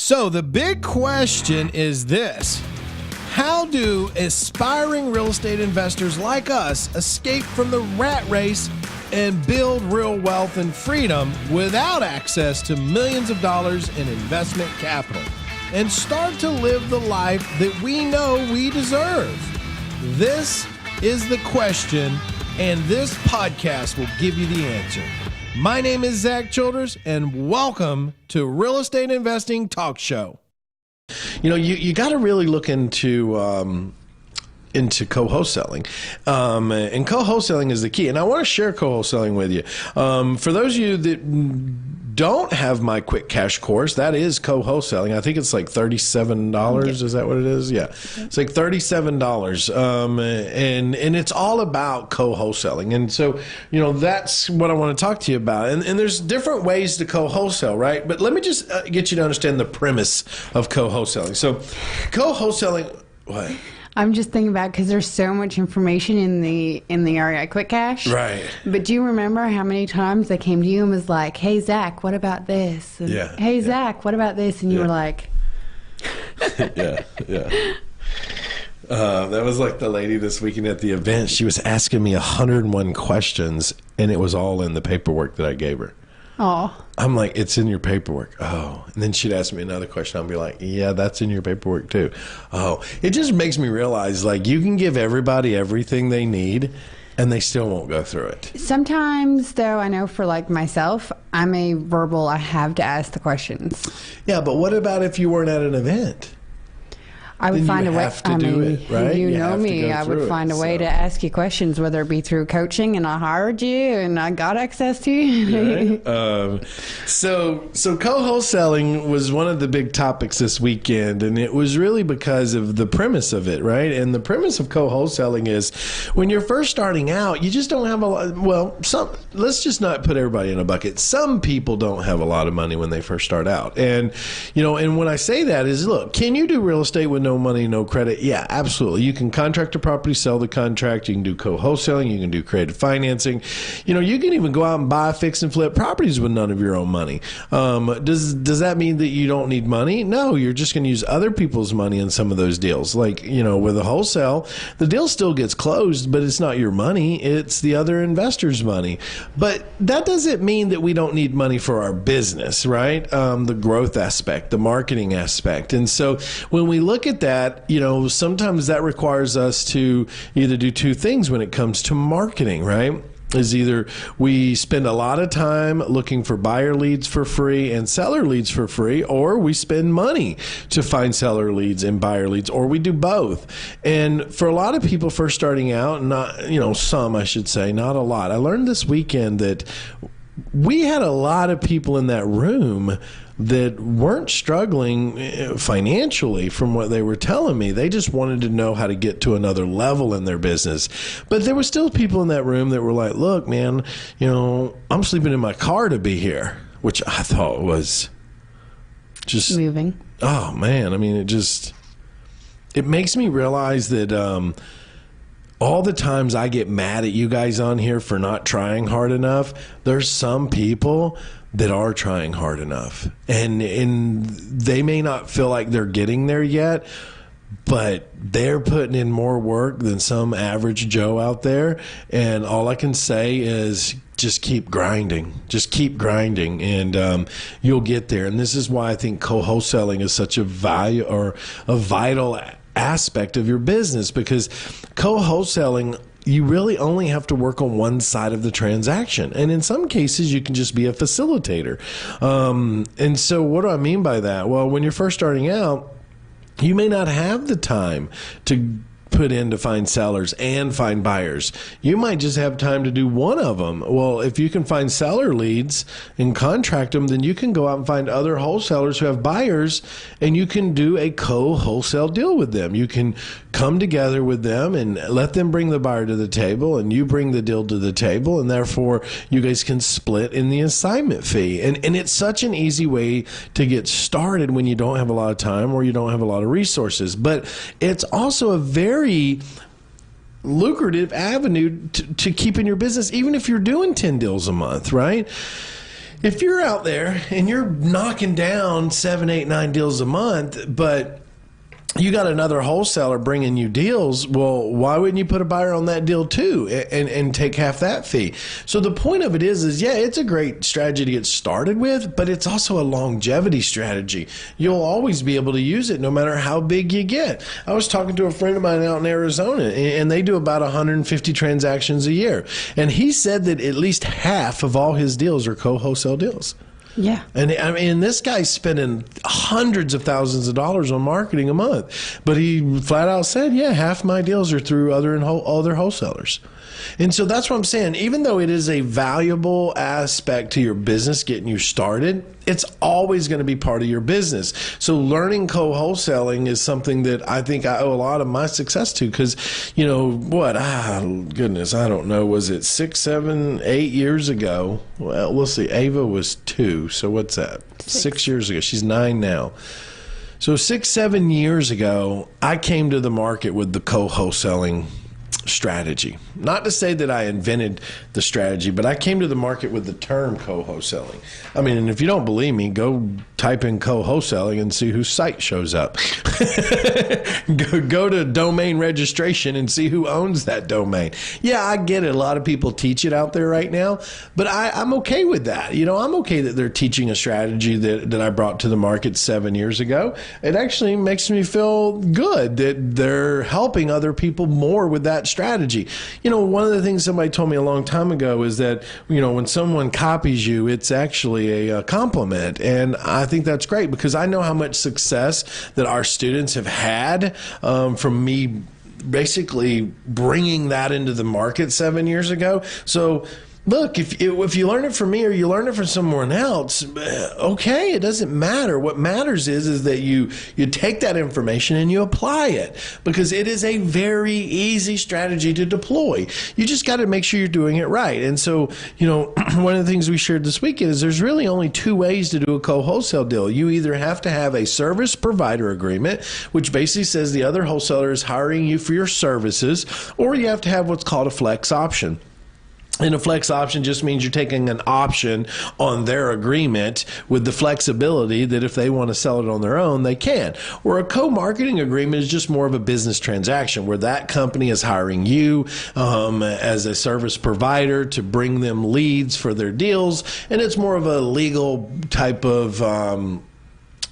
So the big question is this: how do aspiring real estate investors like us escape from the rat race and build real wealth and freedom without access to millions of dollars in investment capital and start to live the life that we know we deserve? This is the question, and this podcast will give you the answer. My name is Zack Childress, and welcome to Real Estate Investing Talk Show. You know, you got to really look into co-wholesaling, and co-wholesaling is the key. And I want to share co-wholesaling with you. For those of you that don't have my quick cash course, that is co-wholesaling. I think it's like $37. Is that what it is? Yeah, it's like $37. And it's all about co-wholesaling. And so, you know, that's what I want to talk to you about. And there's different ways to co-wholesale, right? But let me just get you to understand the premise of co-wholesaling. So co-wholesaling, what? I'm just thinking about, because there's so much information in the area quick cash. Right. But do you remember how many times they came to you and was like, "Hey Zach, what about this?" And, yeah. "Hey Zach, what about this?" And you were like, yeah. That was like the lady this weekend at the event. She was asking me 101 questions, and it was all in the paperwork that I gave her. "Oh." I'm like, "It's in your paperwork." "Oh." And then she'd ask me another question. I'll be like, "Yeah, that's in your paperwork too." "Oh." It just makes me realize, like, you can give everybody everything they need and they still won't go through it. Sometimes, though, I know for like myself, I'm a verbal, I have to ask the questions. Yeah, but what about if you weren't at an event? I would find a way. I mean, right? You know me. I would find a way to ask you questions, whether it be through coaching, and I hired you, and I got access to you. Right? So co-wholesaling was one of the big topics this weekend, and it was really because of the premise of it, right? And the premise of co-wholesaling is when you're first starting out, you just don't have a lot. Well, let's just not put everybody in a bucket. Some people don't have a lot of money when they first start out, and you know, and when I say that is, look, can you do real estate with no money, no credit? Yeah, absolutely. You can contract a property, sell the contract. You can do co-wholesaling. You can do creative financing. You know, you can even go out and buy, fix, and flip properties with none of your own money. Does that mean that you don't need money? No, you're just going to use other people's money in some of those deals. Like, you know, with a wholesale, the deal still gets closed, but it's not your money. It's the other investor's money. But that doesn't mean that we don't need money for our business, right? The growth aspect, the marketing aspect. And so when we look at that, you know, sometimes that requires us to either do two things when it comes to marketing, right? Is either we spend a lot of time looking for buyer leads for free and seller leads for free, or we spend money to find seller leads and buyer leads, or we do both. And for a lot of people first starting out, not, you know, some, I should say, not a lot. I learned this weekend that we had a lot of people in that room that weren't struggling financially from what they were telling me. They just wanted to know how to get to another level in their business. But there were still people in that room that were like, "Look, man, you know, I'm sleeping in my car to be here," which I thought was just moving. Oh man. I mean, it makes me realize that, all the times I get mad at you guys on here for not trying hard enough, there's some people that are trying hard enough, and they may not feel like they're getting there yet, but they're putting in more work than some average Joe out there. And all I can say is just keep grinding, and you'll get there. And this is why I think co-wholesaling is such a vital aspect of your business, because co-wholesaling, you really only have to work on one side of the transaction. And in some cases, you can just be a facilitator. And so what do I mean by that? Well, when you're first starting out, you may not have the time to put in to find sellers and find buyers. You might just have time to do one of them. Well, if you can find seller leads and contract them, then you can go out and find other wholesalers who have buyers, and you can do a co-wholesale deal with them. You can come together with them and let them bring the buyer to the table, and you bring the deal to the table, and therefore you guys can split in the assignment fee. And it's such an easy way to get started when you don't have a lot of time or you don't have a lot of resources. But it's also a very lucrative avenue to keep in your business, even if you're doing 10 deals a month, right? if you're out there and you're knocking down 7, 8, 9 deals a month, but you got another wholesaler bringing you deals, well, why wouldn't you put a buyer on that deal too and take half that fee? So the point of it is yeah, it's a great strategy to get started with, but it's also a longevity strategy. You'll always be able to use it no matter how big you get. I was talking to a friend of mine out in Arizona, and they do about 150 transactions a year. And he said that at least half of all his deals are co-wholesale deals. Yeah. And I mean, this guy's spending hundreds of thousands of dollars on marketing a month. But he flat out said, yeah, half my deals are through other wholesalers. And so that's what I'm saying. Even though it is a valuable aspect to your business getting you started, it's always going to be part of your business. So learning co-wholesaling is something that I think I owe a lot of my success to because, I don't know, was it 6, 7, 8 years ago? Well, we'll see. Ava was 2, so what's that? 6 years ago. She's 9 now. So 6, 7 years ago, I came to the market with the co-wholesaling strategy. Not to say that I invented the strategy, but I came to the market with the term co-wholesaling. I mean, and if you don't believe me, go type in co-wholesaling and see whose site shows up. go to domain registration and see who owns that domain. Yeah, I get it. A lot of people teach it out there right now, but I'm okay with that. I'm okay that they're teaching a strategy that I brought to the market 7 years ago. It actually makes me feel good that they're helping other people more with that strategy. One of the things somebody told me a long time ago is that, when someone copies you, it's actually a compliment. And I think that's great because I know how much success that our students have had from me basically bringing that into the market 7 years ago. So look, if you learn it from me or you learn it from someone else, okay, it doesn't matter. What matters is that you take that information and you apply it because it is a very easy strategy to deploy. You just got to make sure you're doing it right. And so, one of the things we shared this weekend is there's really only 2 ways to do a co-wholesale deal. You either have to have a service provider agreement, which basically says the other wholesaler is hiring you for your services, or you have to have what's called a flex option. And a flex option just means you're taking an option on their agreement with the flexibility that if they want to sell it on their own, they can. Or a co-marketing agreement is just more of a business transaction where that company is hiring you as a service provider to bring them leads for their deals. And it's more of a legal type of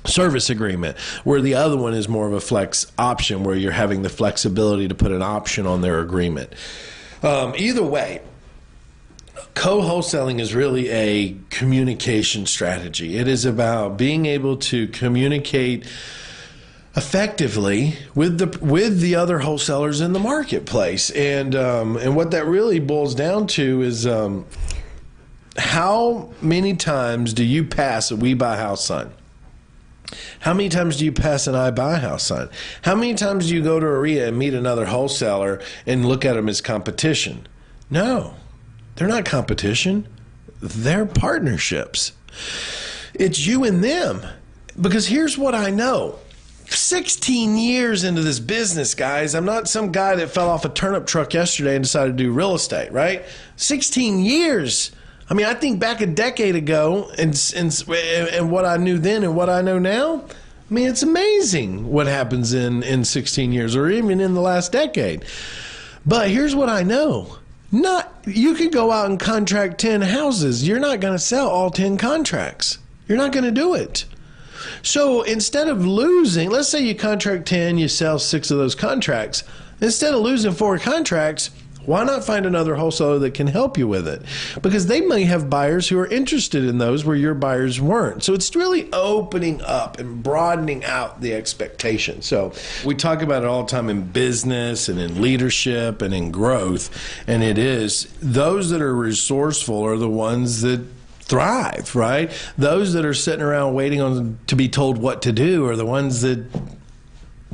service agreement, where the other one is more of a flex option where you're having the flexibility to put an option on their agreement. Either way, co-wholesaling is really a communication strategy. It is about being able to communicate effectively with the other wholesalers in the marketplace. And what that really boils down to is how many times do you pass a We Buy House sign? How many times do you pass an I Buy House sign? How many times do you go to a RIA and meet another wholesaler and look at them as competition? No. They're not competition. They're partnerships. It's you and them. Because here's what I know. 16 years into this business, guys. I'm not some guy that fell off a turnip truck yesterday and decided to do real estate, right? 16 years. I mean, I think back a decade ago and what I knew then and what I know now. I mean, it's amazing what happens in 16 years or even in the last decade. But here's what I know. You could go out and contract 10 houses. You're not going to sell all 10 contracts. You're not going to do it. So instead of losing, let's say you contract 10, you sell 6 of those contracts. Instead of losing 4 contracts, why not find another wholesaler that can help you with it? Because they may have buyers who are interested in those where your buyers weren't. So it's really opening up and broadening out the expectation. So we talk about it all the time in business and in leadership and in growth. And it is those that are resourceful are the ones that thrive, right? Those that are sitting around waiting to be told what to do are the ones that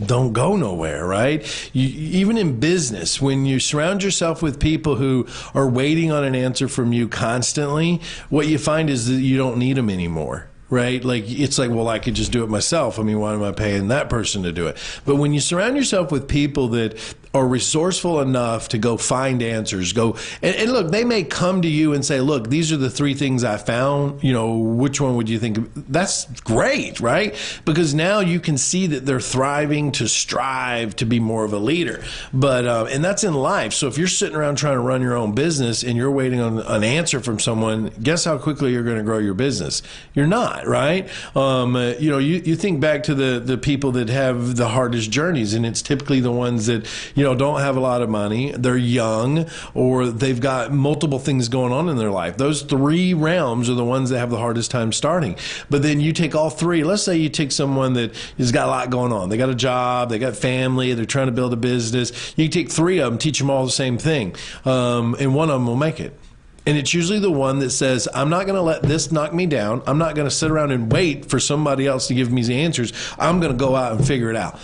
don't go nowhere, right? Even in business, when you surround yourself with people who are waiting on an answer from you constantly, what you find is that you don't need them anymore, right? Like, it's like, well, I could just do it myself. I mean, why am I paying that person to do it? But when you surround yourself with people that are resourceful enough to go find answers, and look, they may come to you and say, look, these are the 3 things I found, which one would you think? That's great, right? Because now you can see that they're thriving to strive to be more of a leader. But, and that's in life. So if you're sitting around trying to run your own business and you're waiting on an answer from someone, guess how quickly you're going to grow your business? You're not, right? You think back to the people that have the hardest journeys, and it's typically the ones that, don't have a lot of money, they're young, or they've got multiple things going on in their life. Those 3 realms are the ones that have the hardest time starting. But then you take all 3. Let's say you take someone that has got a lot going on. They got a job, they got family, they're trying to build a business. You take 3 of them, teach them all the same thing, and one of them will make it. And it's usually the one that says, I'm not going to let this knock me down. I'm not going to sit around and wait for somebody else to give me the answers. I'm going to go out and figure it out.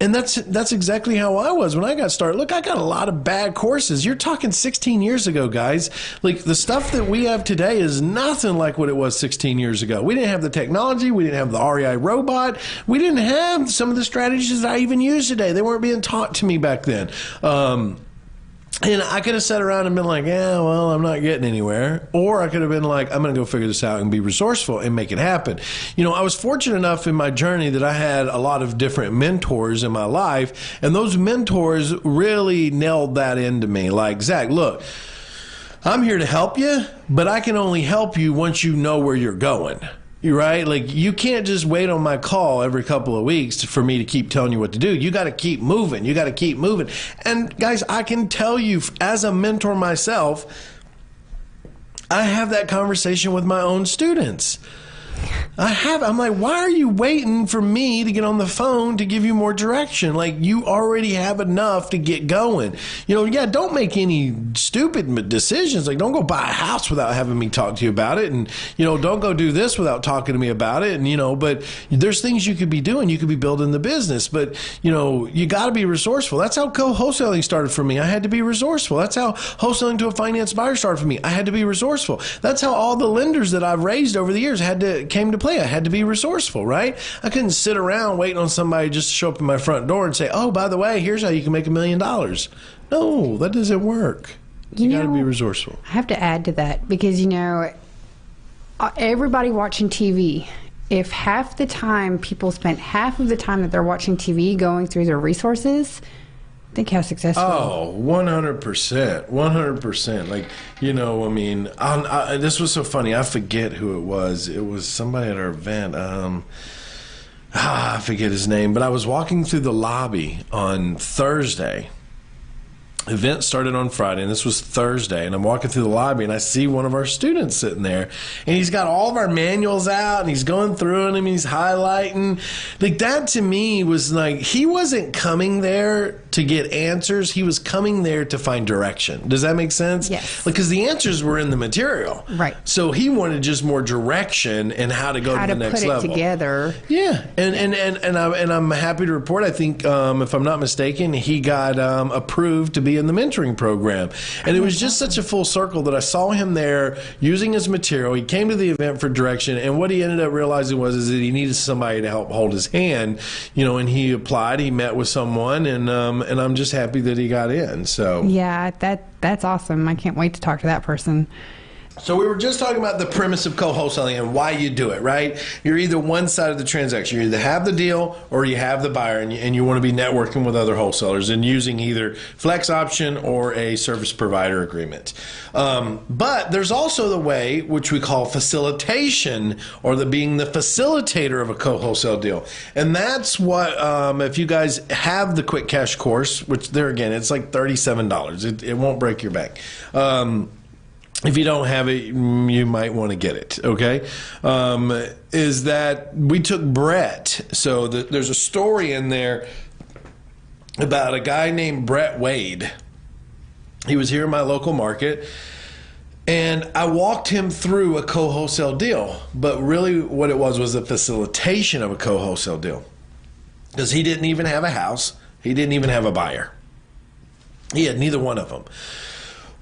And that's exactly how I was when I got started. Look, I got a lot of bad courses. You're talking 16 years ago, guys. Like, the stuff that we have today is nothing like what it was 16 years ago. We didn't have the technology. We didn't have the REI robot. We didn't have some of the strategies that I even use today. They weren't being taught to me back then. And I could have sat around and been like, yeah, well, I'm not getting anywhere. Or I could have been like, I'm going to go figure this out and be resourceful and make it happen. I was fortunate enough in my journey that I had a lot of different mentors in my life. And those mentors really nailed that into me. Like, Zack, look, I'm here to help you, but I can only help you once you know where you're going. You're right. Like, you can't just wait on my call every couple of weeks for me to keep telling you what to do. You got to keep moving. You got to keep moving. And guys, I can tell you, as a mentor myself, I have that conversation with my own students. I'm like, why are you waiting for me to get on the phone to give you more direction? Like, you already have enough to get going. Don't make any stupid decisions. Like, don't go buy a house without having me talk to you about it. And, don't go do this without talking to me about it. And, but there's things you could be doing. You could be building the business. But, you got to be resourceful. That's how co-wholesaling started for me. I had to be resourceful. That's how wholesaling to a finance buyer started for me. I had to be resourceful. That's how all the lenders that I've raised over the years came to play. I had to be resourceful, right? I couldn't sit around waiting on somebody just to show up at my front door and say, oh, by the way, here's how you can make $1 million. No, that doesn't work. You got to be resourceful. I have to add to that because, everybody watching TV, if half the time people spent half of the time that they're watching TV going through their resources, think how successful. Oh, 100%. 100%. Like, this was so funny. I forget who it was. It was somebody at our event. I forget his name, but I was walking through the lobby on Thursday. Event started on Friday, and this was Thursday, and I'm walking through the lobby, and I see one of our students sitting there, and he's got all of our manuals out, and he's going through them, and he's highlighting. Like, that to me was like, he wasn't coming there to get answers. He was coming there to find direction. Does that make sense? Yes. Because the answers were in the material. Right. So he wanted just more direction and how to go to the next level. How to put it together. Yeah. And I'm happy to report, I think, if I'm not mistaken, he got approved to be in the mentoring program. And it was just such a full circle that I saw him there using his material. He came to the event for direction, and what he ended up realizing was that he needed somebody to help hold his hand, and he applied, he met with someone, and I'm just happy that he got in. So yeah, that's awesome. I can't wait to talk to that person. So we were just talking about the premise of co-wholesaling and why you do it, right? You're either one side of the transaction. You either have the deal or you have the buyer, and you want to be networking with other wholesalers and using either flex option or a service provider agreement. But there's also the way, which we call facilitation, or being the facilitator of a co-wholesale deal. And that's what, if you guys have the quick cash course, which there again, it's like $37. It won't break your bank. If you don't have it, you might want to get it, okay? Is that we took Brett. So there's a story in there about a guy named Brett Wade. He was here in my local market, and I walked him through a co-wholesale deal. But really what it was a facilitation of a co-wholesale deal. Because he didn't even have a house. He didn't even have a buyer. He had neither one of them.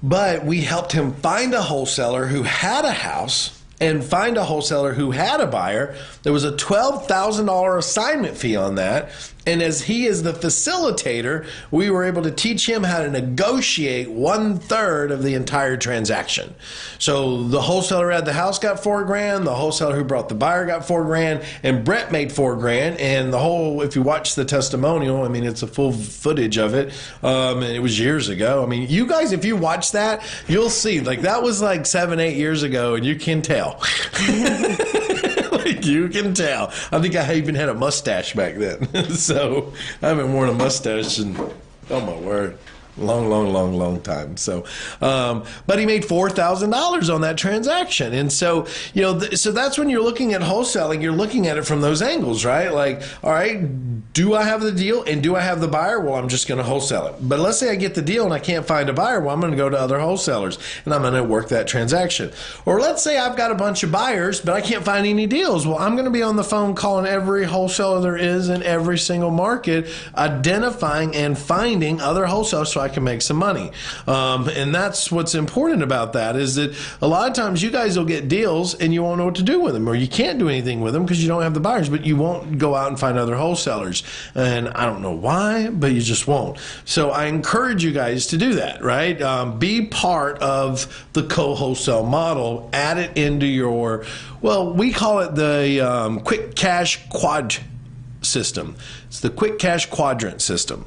But we helped him find a wholesaler who had a house and find a wholesaler who had a buyer. There was a $12,000 assignment fee on that. And as he is the facilitator, we were able to teach him how to negotiate 1/3 of the entire transaction. So the wholesaler at the house got $4,000, the wholesaler who brought the buyer got $4,000, and Brett made $4,000. And the whole, if you watch the testimonial, I mean, it's a full footage of it. And it was years ago. I mean, you guys, if you watch that, you'll see, like, that was like 7-8 years ago, and you can tell. Like, you can tell. I think I even had a mustache back then. So I haven't worn a mustache in, oh my word, long time. So, but he made $4,000 on that transaction. And so, you know, so that's when you're looking at wholesaling, you're looking at it from those angles, right? Like, all right, do I have the deal and do I have the buyer? Well, I'm just going to wholesale it. But let's say I get the deal and I can't find a buyer. Well, I'm going to go to other wholesalers and I'm going to work that transaction. Or let's say I've got a bunch of buyers, but I can't find any deals. Well, I'm going to be on the phone calling every wholesaler there is in every single market, identifying and finding other wholesalers so I can make some money. And that's what's important about that, is that a lot of times you guys will get deals and you won't know what to do with them, or you can't do anything with them because you don't have the buyers, but you won't go out and find other wholesalers. And I don't know why, but you just won't. So I encourage you guys to do that, right? Be part of the co-wholesale model. Add it into your, well, we call it the quick cash quad system. It's the quick cash quadrant system.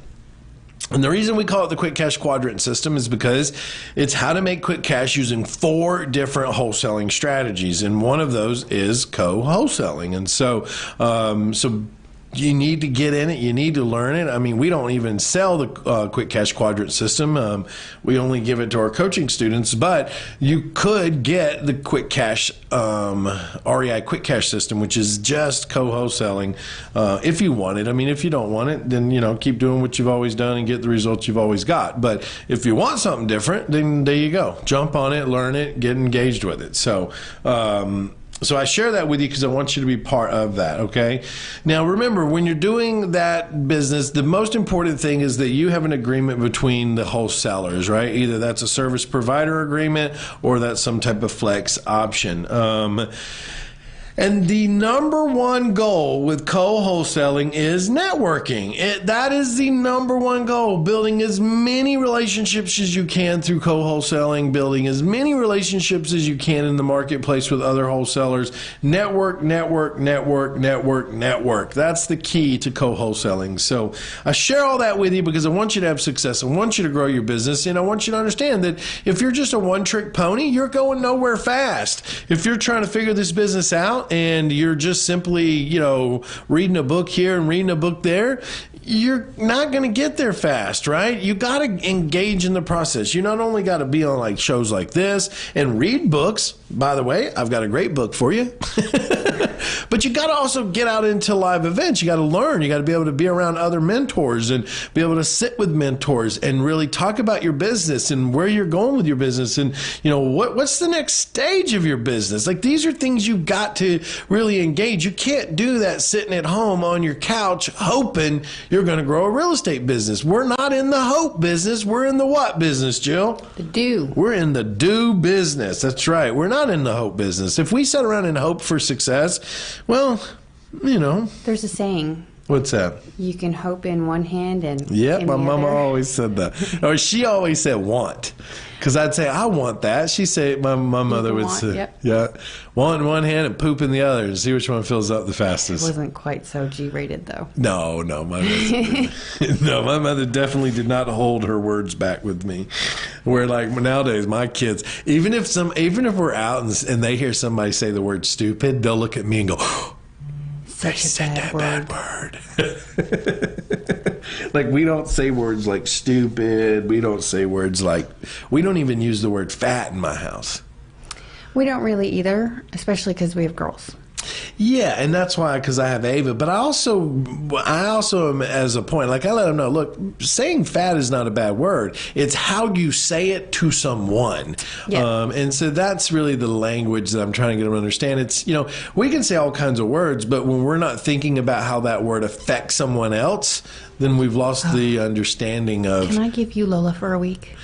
And the reason we call it the quick cash quadrant system is because it's how to make quick cash using 4 different wholesaling strategies. And one of those is co-wholesaling. And so, you need to get in it. You need to learn it. I mean, we don't even sell the quick cash quadrant system. We only give it to our coaching students, but you could get the quick cash, REI quick cash system, which is just co-wholesaling, if you want it. I mean, if you don't want it, then, you know, keep doing what you've always done and get the results you've always got. But if you want something different, then there you go. Jump on it, learn it, get engaged with it. So I share that with you because I want you to be part of that, okay? Now, remember, when you're doing that business, the most important thing is that you have an agreement between the wholesalers, right? Either that's a service provider agreement or that's some type of flex option. And the number one goal with co-wholesaling is networking. That is the number one goal, building as many relationships as you can through co-wholesaling, building as many relationships as you can in the marketplace with other wholesalers. Network. That's the key to co-wholesaling. So I share all that with you because I want you to have success. I want you to grow your business, and I want you to understand that if you're just a one-trick pony, you're going nowhere fast. If you're trying to figure this business out, and you're just simply, you know, reading a book here and reading a book there, you're not going to get there fast, right? You got to engage in the process. You not only got to be on like shows like this and read books. By the way, I've got a great book for you. But you got to also get out into live events. You got to learn. You got to be able to be around other mentors and be able to sit with mentors and really talk about your business and where you're going with your business and, you know, what's the next stage of your business. Like, these are things you've got to really engage. You can't do that sitting at home on your couch hoping you're going to grow a real estate business. We're not in the hope business. We're in the what business, Jill? The do. We're in the do business. That's right. We're not in the hope business. If we sat around and hope for success, well, you know. There's a saying. What's that? You can hope in one hand and yeah, my mama other. always said that. Or she always said want. Because I'd say, I want that. She'd say, my mother would say, yep. Yeah, want in one hand and poop in the other and see which one fills up the fastest. It wasn't quite so G-rated, though. No, my mother definitely did not hold her words back with me. Where, like, nowadays, my kids, even if we're out and they hear somebody say the word stupid, they'll look at me and go, Such a said bad that word. bad word. Like, we don't say words like stupid. We don't say words like, we don't even use the word fat in my house. We don't really either, especially because we have girls. Yeah, and that's why, because I have Ava. But I also am, as a point, like, I let them know, look, saying fat is not a bad word. It's how you say it to someone. Yeah. And so that's really the language that I'm trying to get them to understand. It's, you know, we can say all kinds of words, but when we're not thinking about how that word affects someone else, then we've lost the understanding of... Can I give you Lola for a week?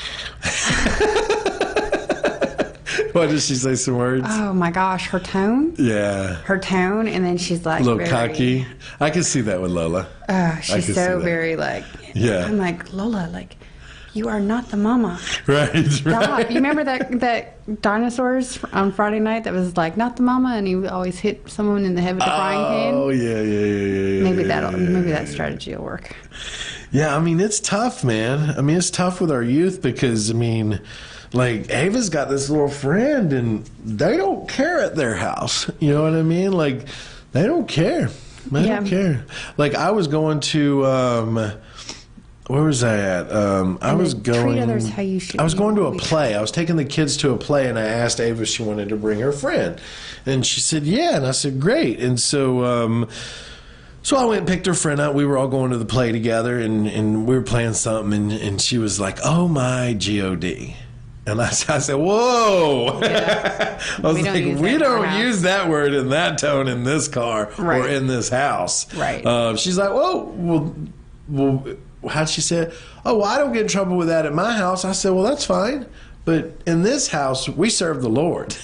What did she say? Some words? Oh my gosh, her tone. Yeah. Her tone, and then she's like A little very, cocky. I can see that with Lola. She's so very like. Yeah. I'm like, Lola, like, you are not the mama. Right. Stop. You remember that dinosaurs on Friday night that was like, not the mama, and he would always hit someone in the head with a frying pan? Oh, yeah. Maybe that strategy will work. Yeah, I mean, it's tough, man. I mean, it's tough with our youth because, I mean, like, Ava's got this little friend, and they don't care at their house. You know what I mean? Like, they don't care. They don't care. Like, I was going to... where was I at? I was going to a play. I was taking the kids to a play, and I asked Ava if she wanted to bring her friend, and she said yeah, and I said great, and so I went and picked her friend up. We were all going to the play together, and we were playing something, and she was like, "Oh my God." And I said, "Whoa!" Yeah. I was like, "We don't use that word in that tone in this car or in this house." Right. She's like, "Whoa, well." How'd she say it? Oh, well, I don't get in trouble with that at my house. I said, well, that's fine. But in this house, we serve the Lord.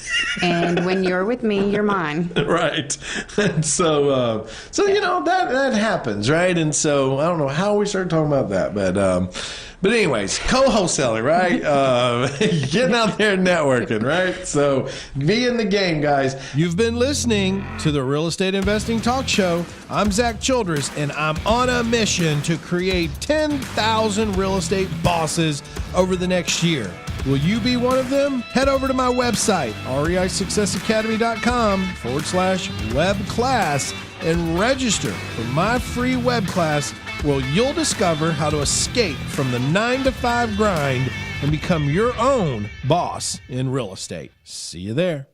And when you're with me, you're mine. Right. And so you know, that happens, right? And so I don't know how we started talking about that, but anyways, co-wholesaling, right? Getting out there and networking, right? So be in the game, guys. You've been listening to the Real Estate Investing Talk Show. I'm Zack Childress, and I'm on a mission to create 10,000 real estate bosses over the next year. Will you be one of them? Head over to my website, reisuccessacademy.com/web class, and register for my free web class where you'll discover how to escape from the 9-to-5 grind and become your own boss in real estate. See you there.